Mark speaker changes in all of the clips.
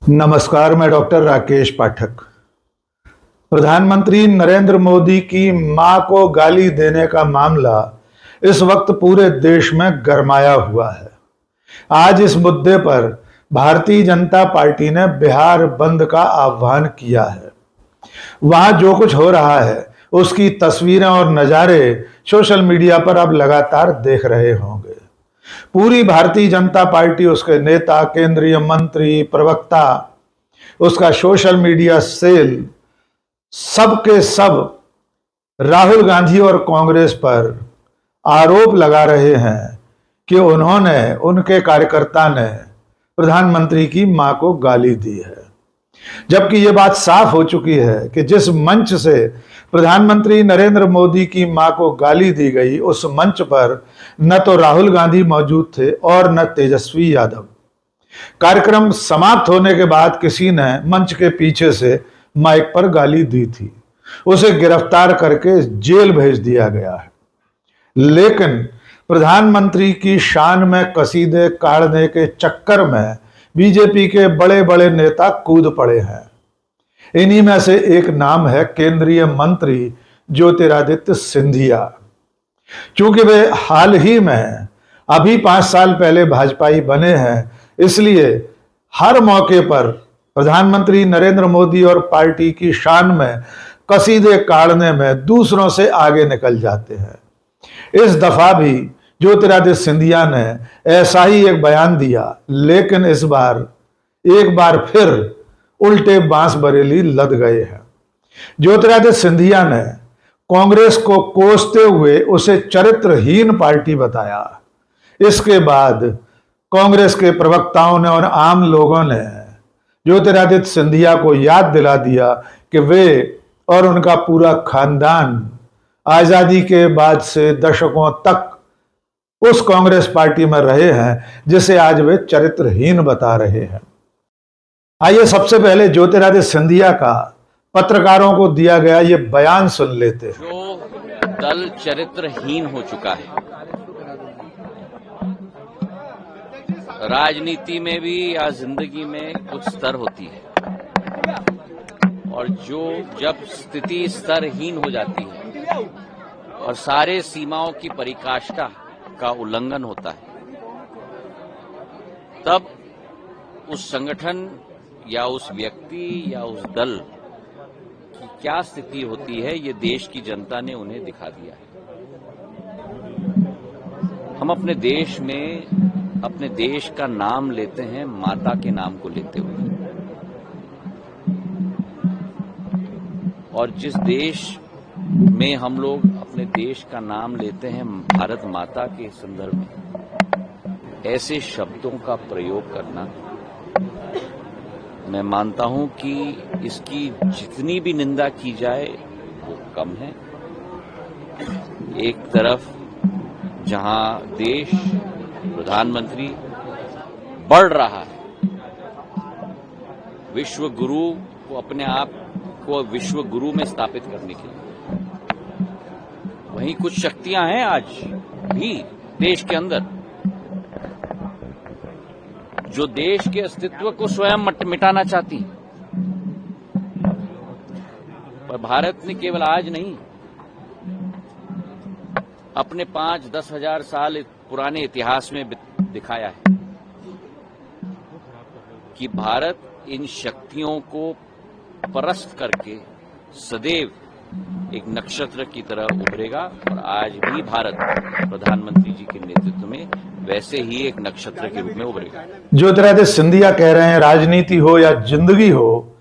Speaker 1: नमस्कार, मैं डॉक्टर राकेश पाठक। प्रधानमंत्री नरेंद्र मोदी की मां को गाली देने का मामला इस वक्त पूरे देश में गरमाया हुआ है। आज इस मुद्दे पर भारतीय जनता पार्टी ने बिहार बंद का आह्वान किया है। वहां जो कुछ हो रहा है उसकी तस्वीरें और नजारे सोशल मीडिया पर अब लगातार देख रहे होंगे। पूरी भारतीय जनता पार्टी, उसके नेता, केंद्रीय मंत्री, प्रवक्ता, उसका सोशल मीडिया सेल, सब के सब राहुल गांधी और कांग्रेस पर आरोप लगा रहे हैं कि उन्होंने, उनके कार्यकर्ता ने प्रधानमंत्री की मां को गाली दी है। जबकि यह बात साफ हो चुकी है कि जिस मंच से प्रधानमंत्री नरेंद्र मोदी की मां को गाली दी गई, उस मंच पर न तो राहुल गांधी मौजूद थे और न तेजस्वी यादव। कार्यक्रम समाप्त होने के बाद किसी ने मंच के पीछे से माइक पर गाली दी थी। उसे गिरफ्तार करके जेल भेज दिया गया है। लेकिन प्रधानमंत्री की शान में कसीदे काढ़ने के चक्कर में बीजेपी के बड़े बड़े नेता कूद पड़े हैं। इन्हीं में से एक नाम है केंद्रीय मंत्री ज्योतिरादित्य सिंधिया। चूंकि वे हाल ही में अभी 5 साल पहले भाजपाई बने हैं, इसलिए हर मौके पर प्रधानमंत्री नरेंद्र मोदी और पार्टी की शान में कसीदे काढ़ने में दूसरों से आगे निकल जाते हैं। इस दफा भी ज्योतिरादित्य सिंधिया ने ऐसा ही एक बयान दिया, लेकिन इस बार एक बार फिर उल्टे बांस बरेली लद गए हैं। ज्योतिरादित्य सिंधिया ने कांग्रेस को कोसते हुए उसे चरित्रहीन पार्टी बताया। इसके बाद कांग्रेस के प्रवक्ताओं ने और आम लोगों ने ज्योतिरादित्य सिंधिया को याद दिला दिया कि वे और उनका पूरा खानदान आजादी के बाद से दशकों तक उस कांग्रेस पार्टी में रहे हैं जिसे आज वे चरित्रहीन बता रहे हैं। आइए सबसे पहले ज्योतिरादित्य सिंधिया का पत्रकारों को दिया गया ये बयान सुन लेते हैं।
Speaker 2: जो दल चरित्रहीन हो चुका है, राजनीति में भी या जिंदगी में कुछ स्तर होती है, और जब स्थिति स्तरहीन हो जाती है और सारे सीमाओं की परिकाष्ठा का उल्लंघन होता है, तब उस संगठन या उस व्यक्ति या उस दल की क्या स्थिति होती है, ये देश की जनता ने उन्हें दिखा दिया है। हम अपने देश में अपने देश का नाम लेते हैं माता के नाम को लेते हुए, और जिस देश में हम लोग अपने देश का नाम लेते हैं भारत माता के संदर्भ में, ऐसे शब्दों का प्रयोग करना, मैं मानता हूं कि इसकी जितनी भी निंदा की जाए वो कम है। एक तरफ जहां देश, प्रधानमंत्री बढ़ रहा है विश्व गुरु को, अपने आप को विश्व गुरु में स्थापित करने के लिए, वहीं कुछ शक्तियां हैं आज भी देश के अंदर जो देश के अस्तित्व को स्वयं मिटाना चाहती हैं। पर भारत ने केवल आज नहीं, अपने 5-10 हजार साल पुराने इतिहास में दिखाया है कि भारत इन शक्तियों को परास्त करके सदैव एक नक्षत्र की तरह उभरेगा, और आज भी भारत प्रधानमंत्री जी के नेतृत्व में वैसे ही एक नक्षत्र के रूप में उभरेगा।
Speaker 1: ज्योतिरादित्य सिंधिया कह रहे हैं राजनीति हो या जिंदगी हो,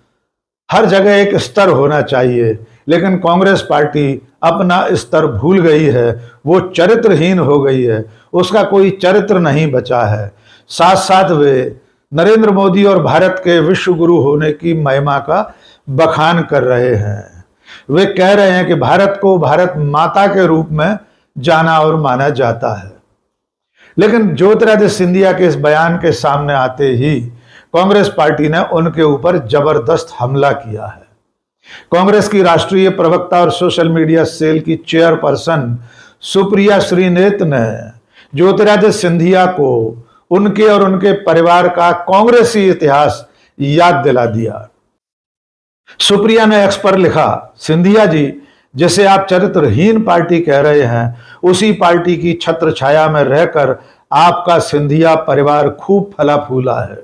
Speaker 1: हर जगह एक स्तर होना चाहिए, लेकिन कांग्रेस पार्टी अपना स्तर भूल गई है, वो चरित्रहीन हो गई है, उसका कोई चरित्र नहीं बचा है। साथ साथ वे नरेंद्र मोदी और भारत के विश्व गुरु होने की महिमा का बखान कर रहे हैं। वे कह रहे हैं कि भारत को भारत माता के रूप में जाना और माना जाता है। लेकिन ज्योतिरादित्य सिंधिया के इस बयान के सामने आते ही कांग्रेस पार्टी ने उनके ऊपर जबरदस्त हमला किया है। कांग्रेस की राष्ट्रीय प्रवक्ता और सोशल मीडिया सेल की चेयरपर्सन सुप्रिया श्रीनेत ने ज्योतिरादित्य सिंधिया को उनके और उनके परिवार का कांग्रेसी इतिहास याद दिला दिया। सुप्रिया ने एक्स पर लिखा, सिंधिया जी, जिसे आप चरित्रहीन पार्टी कह रहे हैं, उसी पार्टी की छत्र छाया में रहकर आपका सिंधिया परिवार खूब फला फूला है।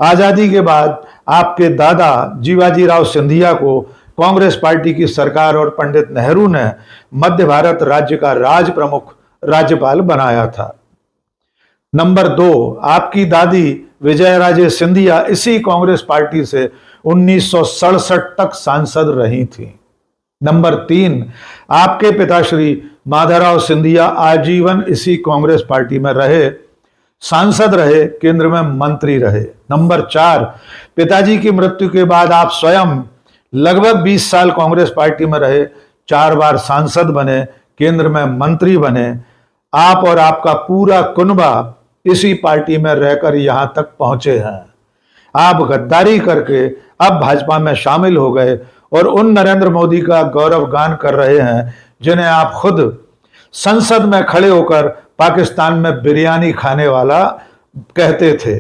Speaker 1: आजादी के बाद आपके दादा जीवाजी राव सिंधिया को कांग्रेस पार्टी की सरकार और पंडित नेहरू ने मध्य भारत राज्य का राज प्रमुख राज्यपाल बनाया था। नंबर 2, आपकी दादी विजयराजे सिंधिया इसी कांग्रेस पार्टी से 1967 तक सांसद रही थी। नंबर 3, आपके पिताश्री माधवराव सिंधिया आजीवन इसी कांग्रेस पार्टी में रहे, सांसद रहे, केंद्र में मंत्री रहे। नंबर 4, पिताजी की मृत्यु के बाद आप स्वयं लगभग 20 साल कांग्रेस पार्टी में रहे, 4 बार सांसद बने, केंद्र में मंत्री बने। आप और आपका पूरा कुनबा इसी पार्टी में रहकर यहां तक पहुंचे हैं। आप गद्दारी करके अब भाजपा में शामिल हो गए और उन नरेंद्र मोदी का गौरव गान कर रहे हैं जिन्हें आप खुद संसद में खड़े होकर पाकिस्तान में बिरयानी खाने वाला कहते थे।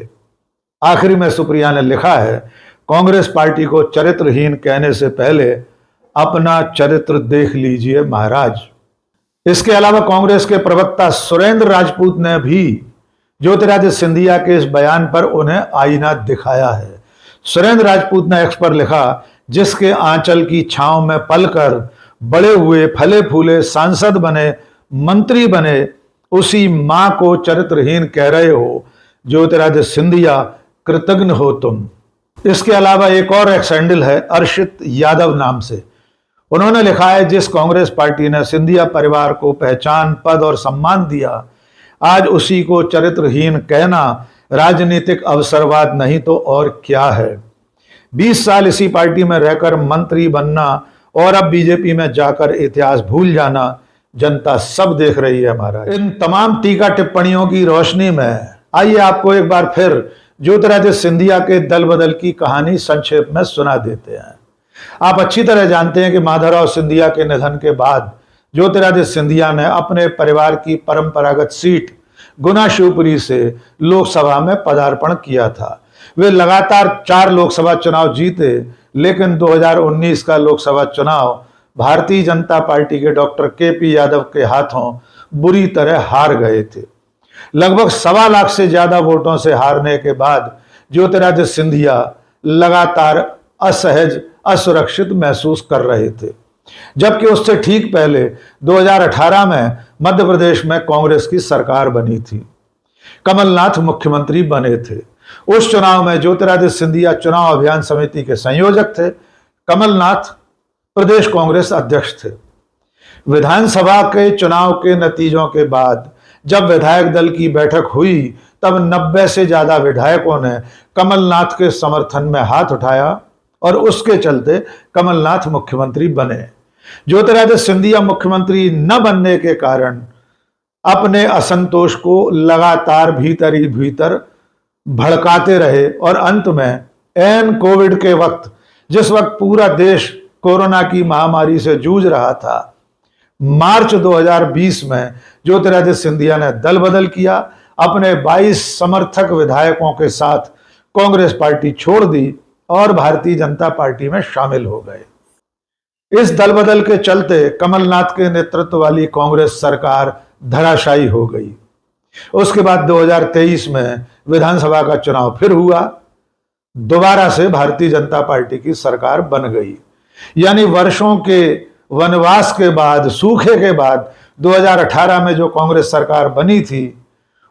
Speaker 1: आखिरी में सुप्रिया ने लिखा है, कांग्रेस पार्टी को चरित्रहीन कहने से पहले अपना चरित्र देख लीजिए महाराज। इसके अलावा कांग्रेस के प्रवक्ता सुरेंद्र राजपूत ने भी ज्योतिरादित्य सिंधिया के इस बयान पर उन्हें आईना दिखाया है। सुरेंद्र राजपूत ने एक्स पर लिखा, जिसके आंचल की छांव में पलकर बड़े हुए, फले फूले, सांसद बने, मंत्री बने, उसी मां को चरित्रहीन कह रहे हो। ज्योतिरादित्य सिंधिया, कृतज्ञ हो तुम। इसके अलावा एक और एक्स हैंडल है अर्शित यादव नाम से। उन्होंने लिखा है, जिस कांग्रेस पार्टी ने सिंधिया परिवार को पहचान, पद और सम्मान दिया, आज उसी को चरित्रहीन कहना राजनीतिक अवसरवाद नहीं तो और क्या है। 20 साल इसी पार्टी में रहकर मंत्री बनना और अब बीजेपी में जाकर इतिहास भूल जाना जनता सब देख रही है महाराज। इन तमाम टीका टिप्पणियों की रोशनी में आइए आपको एक बार फिर ज्योतिरादित्य सिंधिया के दल बदल की कहानी संक्षेप में सुना देते हैं। आप अच्छी तरह जानते हैं कि माधवराव सिंधिया के निधन के बाद ज्योतिरादित्य सिंधिया ने अपने परिवार की परंपरागत सीट गुना शिवपुरी से लोकसभा में पदार्पण किया था। वे लगातार 4 लोकसभा चुनाव जीते, लेकिन 2019 का लोकसभा चुनाव भारतीय जनता पार्टी के डॉक्टर केपी यादव के हाथों बुरी तरह हार गए थे। लगभग 1.25 लाख से ज्यादा वोटों से हारने के बाद ज्योतिरादित्य सिंधिया लगातार असहज, असुरक्षित महसूस कर रहे थे। जबकि उससे ठीक पहले 2018 में मध्य प्रदेश में कांग्रेस की सरकार बनी थी, कमलनाथ मुख्यमंत्री बने थे। उस चुनाव में ज्योतिरादित्य सिंधिया चुनाव अभियान समिति के संयोजक थे, कमलनाथ प्रदेश कांग्रेस अध्यक्ष थे। विधानसभा के चुनाव के नतीजों के बाद जब विधायक दल की बैठक हुई, तब 90 से ज्यादा विधायकों ने कमलनाथ के समर्थन में हाथ उठाया और उसके चलते कमलनाथ मुख्यमंत्री बने। ज्योतिरादित्य सिंधिया मुख्यमंत्री न बनने के कारण अपने असंतोष को लगातार भीतर ही भीतर भड़काते रहे और अंत में एन कोविड के वक्त, जिस वक्त पूरा देश कोरोना की महामारी से जूझ रहा था, मार्च 2020 में ज्योतिरादित्य सिंधिया ने दल बदल किया, अपने 22 समर्थक विधायकों के साथ कांग्रेस पार्टी छोड़ दी और भारतीय जनता पार्टी में शामिल हो गए। इस दल बदल के चलते कमलनाथ के नेतृत्व वाली कांग्रेस सरकार धराशायी हो गई। उसके बाद 2023 में विधानसभा का चुनाव फिर हुआ, दोबारा से भारतीय जनता पार्टी की सरकार बन गई। यानी वर्षों के वनवास के बाद, सूखे के बाद 2018 में जो कांग्रेस सरकार बनी थी,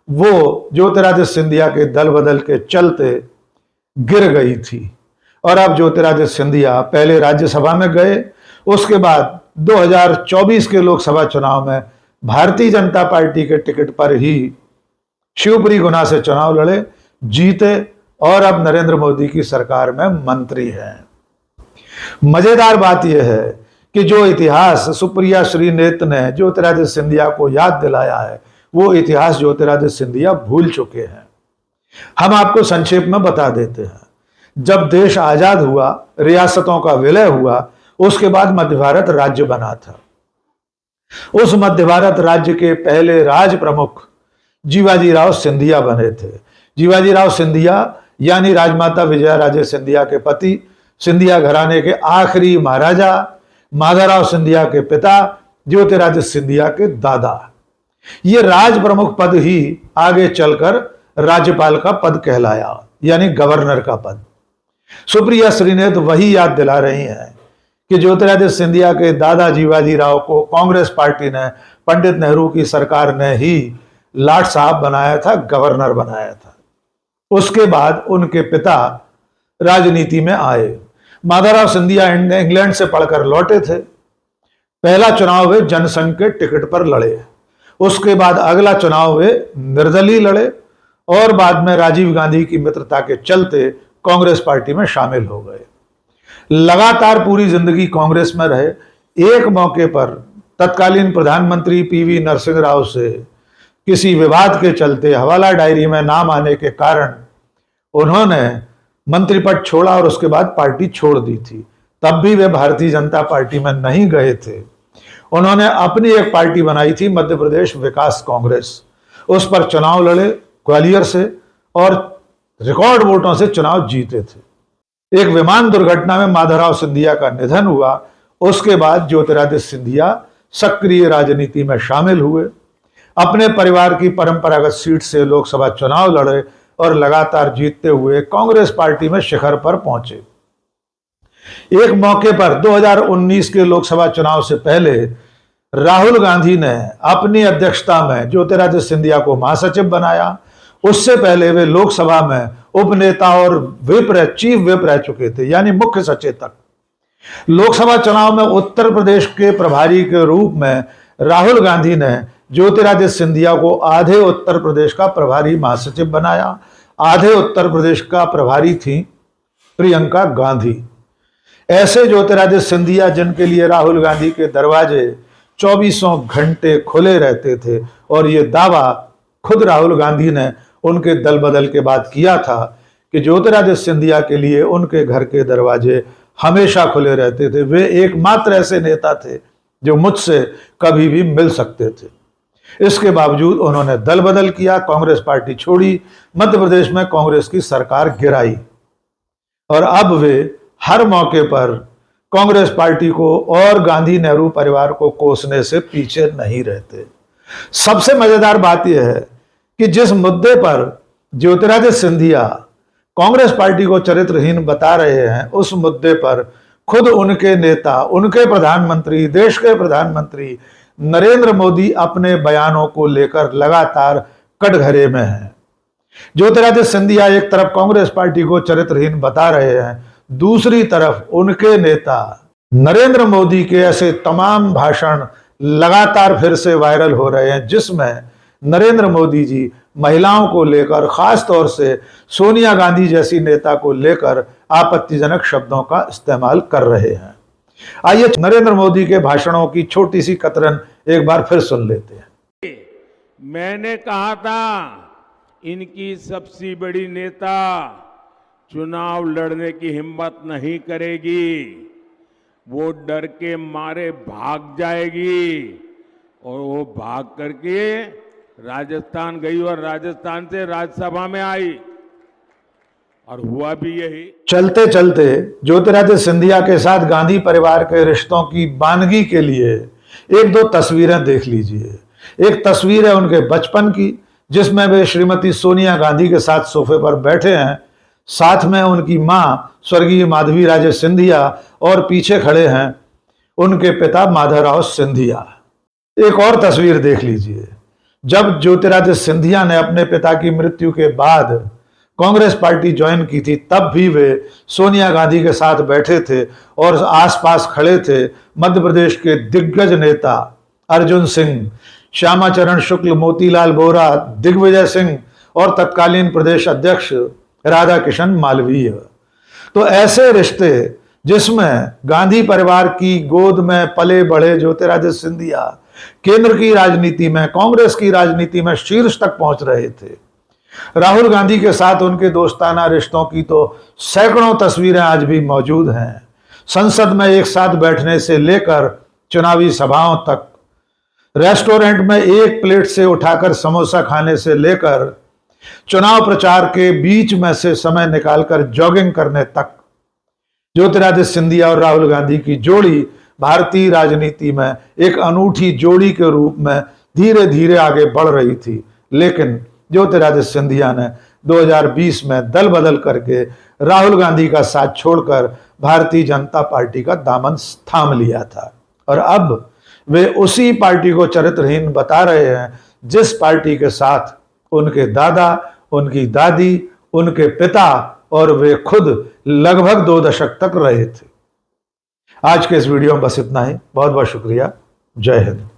Speaker 1: वो ज्योतिरादित्य सिंधिया के दल बदल के चलते गिर गई थी। और अब ज्योतिरादित्य सिंधिया पहले राज्यसभा में गए, उसके बाद 2024 के लोकसभा चुनाव में भारतीय जनता पार्टी के टिकट पर ही शिवपुरी गुना से चुनाव लड़े, जीते और अब नरेंद्र मोदी की सरकार में मंत्री हैं। मजेदार बात यह है कि जो इतिहास सुप्रिया श्रीनेत ने ज्योतिरादित्य सिंधिया को याद दिलाया है, वो इतिहास ज्योतिरादित्य सिंधिया भूल चुके हैं। हम आपको संक्षेप में बता देते हैं। जब देश आजाद हुआ, रियासतों का विलय हुआ, उसके बाद मध्य भारत राज्य बना था। उस मध्य भारत राज्य के पहले राज प्रमुख जीवाजी राव सिंधिया बने थे। जीवाजी राव सिंधिया यानी राजमाता विजयाराजे सिंधिया के पति, सिंधिया घराने के आखिरी महाराजा माधवराव सिंधिया के पिता ज्योतिरादित्य सिंधिया के दादा। ये राज प्रमुख पद ही आगे चलकर राज्यपाल का पद कहलाया, यानी गवर्नर का पद। सुप्रिया श्रीनेत वही याद दिला रही हैं कि ज्योतिरादित्य सिंधिया के दादा जीवाजी राव को कांग्रेस पार्टी ने, पंडित नेहरू की सरकार ने ही लाट साहब बनाया था, गवर्नर बनाया था। उसके बाद उनके पिता राजनीति में आए। माधवराव सिंधिया इंग्लैंड से पढ़कर लौटे थे। पहला चुनाव वे जनसंघ के टिकट पर लड़े, उसके बाद अगला चुनाव वे निर्दलीय लड़े और बाद में राजीव गांधी की मित्रता के चलते कांग्रेस पार्टी में शामिल हो गए। लगातार पूरी जिंदगी कांग्रेस में रहे। एक मौके पर तत्कालीन प्रधानमंत्री पीवी नरसिंह राव से किसी विवाद के चलते हवाला डायरी में नाम आने के कारण उन्होंने मंत्री पद छोड़ा और उसके बाद पार्टी छोड़ दी थी। तब भी वे भारतीय जनता पार्टी में नहीं गए थे। उन्होंने अपनी एक पार्टी बनाई थी, मध्य प्रदेश विकास कांग्रेस। उस पर चुनाव लड़े ग्वालियर से और रिकॉर्ड वोटों से चुनाव जीते थे। एक विमान दुर्घटना में माधवराव सिंधिया का निधन हुआ। उसके बाद ज्योतिरादित्य सिंधिया सक्रिय राजनीति में शामिल हुए। अपने परिवार की परंपरागत सीट से लोकसभा चुनाव लड़े और लगातार जीतते हुए कांग्रेस पार्टी में शिखर पर पहुंचे। एक मौके पर 2019 के लोकसभा चुनाव से पहले राहुल गांधी ने अपनी अध्यक्षता में ज्योतिरादित्य सिंधिया को महासचिव बनाया। उससे पहले वे लोकसभा में उपनेता और चीफ व्हिप रह चुके थे, यानी मुख्य सचेतक। लोकसभा चुनाव में उत्तर प्रदेश के प्रभारी के रूप में राहुल गांधी ने ज्योतिरादित्य सिंधिया को आधे उत्तर प्रदेश का प्रभारी महासचिव बनाया। आधे उत्तर प्रदेश का प्रभारी थी प्रियंका गांधी। ऐसे ज्योतिरादित्य सिंधिया जिनके लिए राहुल गांधी के दरवाजे 24 घंटे खुले रहते थे, और ये दावा खुद राहुल गांधी ने उनके दल बदल के बाद किया था कि ज्योतिरादित्य सिंधिया के लिए उनके घर के दरवाजे हमेशा खुले रहते थे। वे एकमात्र ऐसे नेता थे जो मुझसे कभी भी मिल सकते थे। इसके बावजूद उन्होंने दल बदल किया, कांग्रेस पार्टी छोड़ी, मध्य प्रदेश में कांग्रेस की सरकार गिराई और अब वे हर मौके पर कांग्रेस पार्टी को और गांधी नेहरू परिवार को कोसने से पीछे नहीं रहते। सबसे मजेदार बात यह है कि जिस मुद्दे पर ज्योतिरादित्य सिंधिया कांग्रेस पार्टी को चरित्रहीन बता रहे हैं, उस मुद्दे पर खुद उनके नेता, उनके प्रधानमंत्री, देश के प्रधानमंत्री नरेंद्र मोदी अपने बयानों को लेकर लगातार कटघरे में हैं। ज्योतिरादित्य सिंधिया एक तरफ कांग्रेस पार्टी को चरित्रहीन बता रहे हैं, दूसरी तरफ उनके नेता नरेंद्र मोदी के ऐसे तमाम भाषण लगातार फिर से वायरल हो रहे हैं जिसमें नरेंद्र मोदी जी महिलाओं को लेकर, खास तौर से सोनिया गांधी जैसी नेता को लेकर आपत्तिजनक शब्दों का इस्तेमाल कर रहे हैं। आइए नरेंद्र मोदी के भाषणों की छोटी सी कतरन एक बार फिर सुन लेते हैं।
Speaker 3: मैंने कहा था इनकी सबसे बड़ी नेता चुनाव लड़ने की हिम्मत नहीं करेगी, वो डर के मारे भाग जाएगी। और वो भाग करके राजस्थान गई और राजस्थान से राज्यसभा में आई और हुआ भी यही।
Speaker 1: चलते चलते ज्योतिरादित्य सिंधिया के साथ गांधी परिवार के रिश्तों की बानगी के लिए एक दो तस्वीरें देख लीजिए। एक तस्वीर है उनके बचपन की, जिसमें वे श्रीमती सोनिया गांधी के साथ सोफे पर बैठे हैं। साथ में उनकी मां स्वर्गीय माधवी राजे सिंधिया और पीछे खड़े हैं उनके पिता माधवराव सिंधिया। एक और तस्वीर देख लीजिए। जब ज्योतिरादित्य सिंधिया ने अपने पिता की मृत्यु के बाद कांग्रेस पार्टी ज्वाइन की थी, तब भी वे सोनिया गांधी के साथ बैठे थे और आसपास खड़े थे मध्य प्रदेश के दिग्गज नेता अर्जुन सिंह, श्यामाचरण शुक्ल, मोतीलाल वोरा, दिग्विजय सिंह और तत्कालीन प्रदेश अध्यक्ष राधा किशन मालवीय। तो ऐसे रिश्ते जिसमें गांधी परिवार की गोद में पले बढ़े ज्योतिरादित्य सिंधिया केंद्र की राजनीति में, कांग्रेस की राजनीति में शीर्ष तक पहुंच रहे थे। राहुल गांधी के साथ उनके दोस्ताना रिश्तों की तो सैकड़ों तस्वीरें आज भी मौजूद हैं। संसद में एक साथ बैठने से लेकर चुनावी सभाओं तक, रेस्टोरेंट में एक प्लेट से उठाकर समोसा खाने से लेकर चुनाव प्रचार के बीच में से समय निकालकर जॉगिंग करने तक ज्योतिरादित्य सिंधिया और राहुल गांधी की जोड़ी भारतीय राजनीति में एक अनूठी जोड़ी के रूप में धीरे धीरे आगे बढ़ रही थी। लेकिन ज्योतिरादित्य सिंधिया ने 2020 में दल बदल करके राहुल गांधी का साथ छोड़कर भारतीय जनता पार्टी का दामन थाम लिया था और अब वे उसी पार्टी को चरित्रहीन बता रहे हैं जिस पार्टी के साथ उनके दादा, उनकी दादी, उनके पिता और वे खुद लगभग 2 दशक तक रहे थे। आज के इस वीडियो में बस इतना ही। बहुत बहुत शुक्रिया। जय हिंद।